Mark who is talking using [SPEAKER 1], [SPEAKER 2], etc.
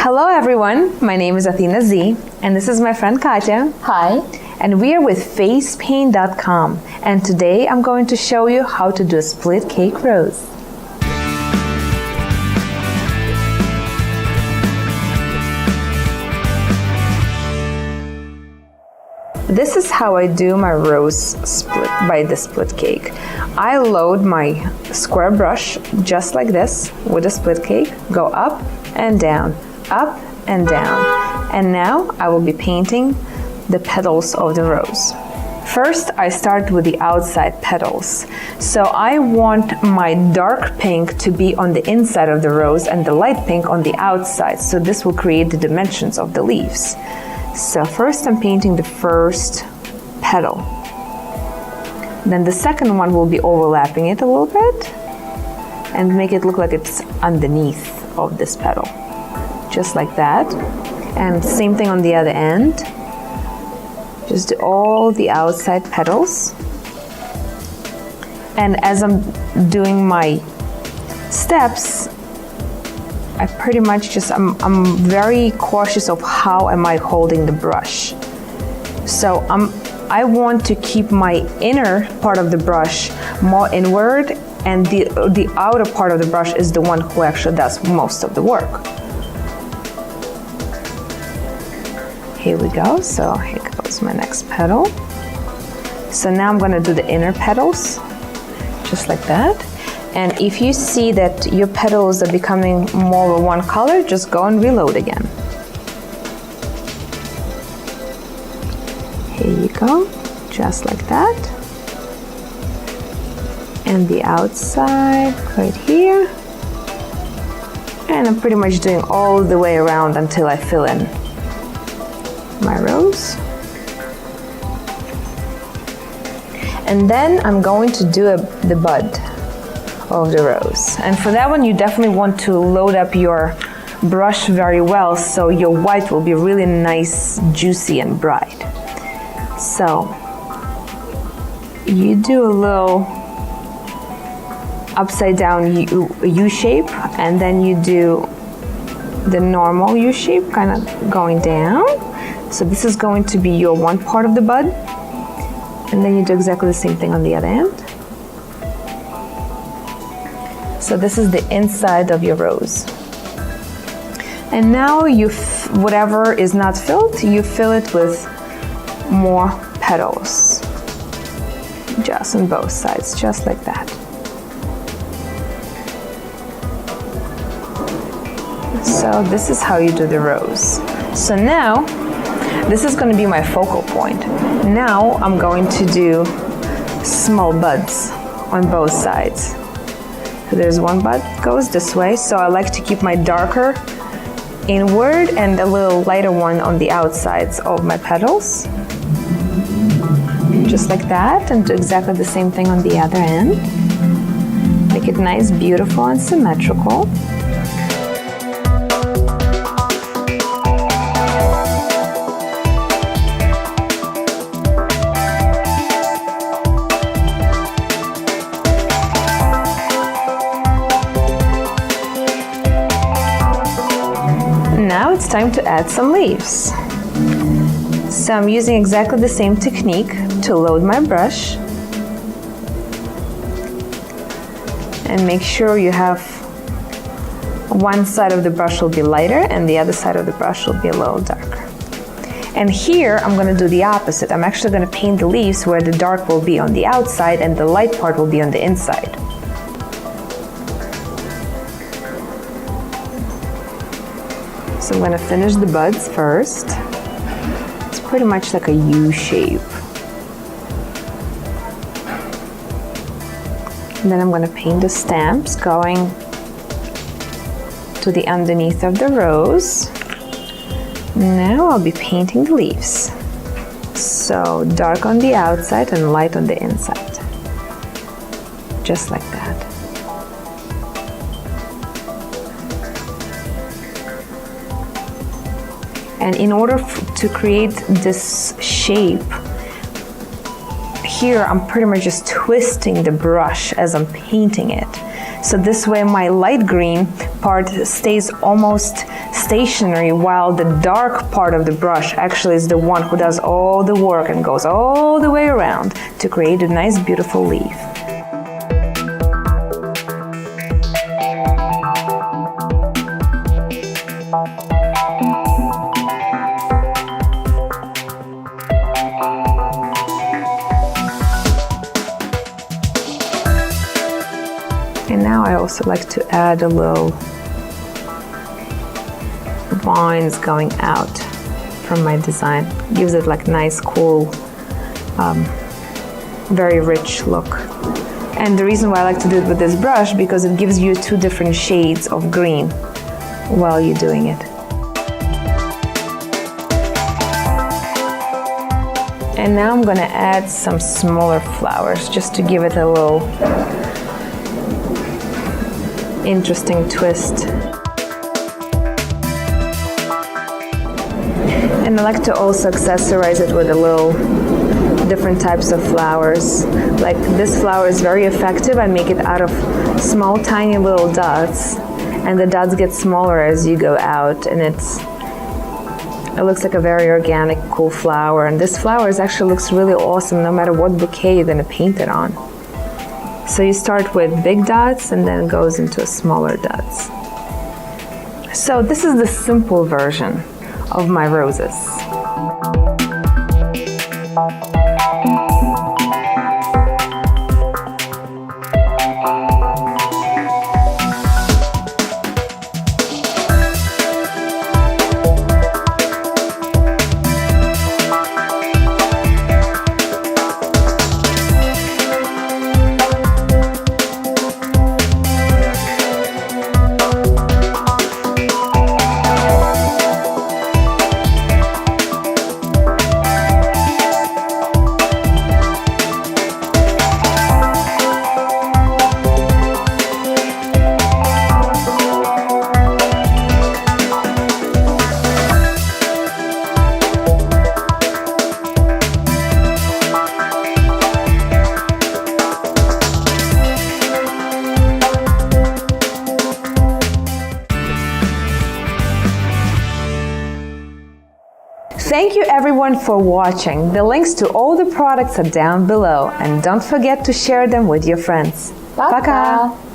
[SPEAKER 1] Hello everyone, my name is Athena Zhe, and this is my friend Katya.
[SPEAKER 2] Hi.
[SPEAKER 1] And we are with FacePaintcom, and today I'm going to show you how to do a split cake rose. This is how I do my rose split by the split cake. I load my square brush just like this with a split cake, go up and down, up and down. And now I will be painting the petals of the rose. First, I start with the outside petals. So I want my dark pink to be on the inside of the rose and the light pink on the outside. So this will create the dimensions of the leaves. So first I'm painting the first petal. Then the second one will be overlapping it a little bit and make it look like it's underneath of this petal. Just like that. And same thing on the other end. Just do all the outside petals. And as I'm doing my steps, I pretty much I'm very cautious of how am I holding the brush. So I want to keep my inner part of the brush more inward, and the outer part of the brush is the one who actually does most of the work. Here we go, so here goes my next petal. So now I'm gonna do the inner petals, just like that. And if you see that your petals are becoming more of one color, just go and reload again. Here you go, just like that. And the outside right here. And I'm pretty much doing all the way around until I fill in my rose. And then I'm going to do the bud of the rose. And for that one, you definitely want to load up your brush very well so your white will be really nice, juicy, and bright. So you do a little upside down U shape, and then you do the normal U shape, kind of going down. So this is going to be your one part of the bud, and then you do exactly the same thing on the other end. So this is the inside of your rose. And now whatever is not filled, you fill it with more petals. Just on both sides, just like that. So this is how you do the rose. So now, this is going to be my focal point. Now I'm going to do small buds on both sides. So there's one bud goes this way, so I like to keep my darker inward and a little lighter one on the outsides of my petals. Just like that, and do exactly the same thing on the other end. Make it nice, beautiful, and symmetrical. Now it's time to add some leaves. So I'm using exactly the same technique to load my brush. And make sure you have one side of the brush will be lighter and the other side of the brush will be a little darker. And here I'm going to do the opposite. I'm actually going to paint the leaves where the dark will be on the outside and the light part will be on the inside. So I'm going to finish the buds first. It's pretty much like a U shape. And then I'm going to paint the stamps going to the underneath of the rose. Now I'll be painting the leaves. So dark on the outside and light on the inside. Just like that. And in order to create this shape, here I'm pretty much just twisting the brush as I'm painting it. So this way my light green part stays almost stationary, while the dark part of the brush actually is the one who does all the work and goes all the way around to create a nice, beautiful leaf. And now I also like to add a little vines going out from my design. Gives it like nice, cool, very rich look. And the reason why I like to do it with this brush, because it gives you two different shades of green while you're doing it. And now I'm gonna add some smaller flowers just to give it a little interesting twist. And I like to also accessorize it with a little different types of flowers. Like this flower is very effective. I make it out of small, tiny little dots, and the dots get smaller as you go out, and it looks like a very organic, cool flower. And this flower actually looks really awesome no matter what bouquet you're gonna paint it on. So you start with big dots and then it goes into smaller dots. So this is the simple version of my roses. Thank you everyone for watching. The links to all the products are down below, and don't forget to share them with your friends. Пока!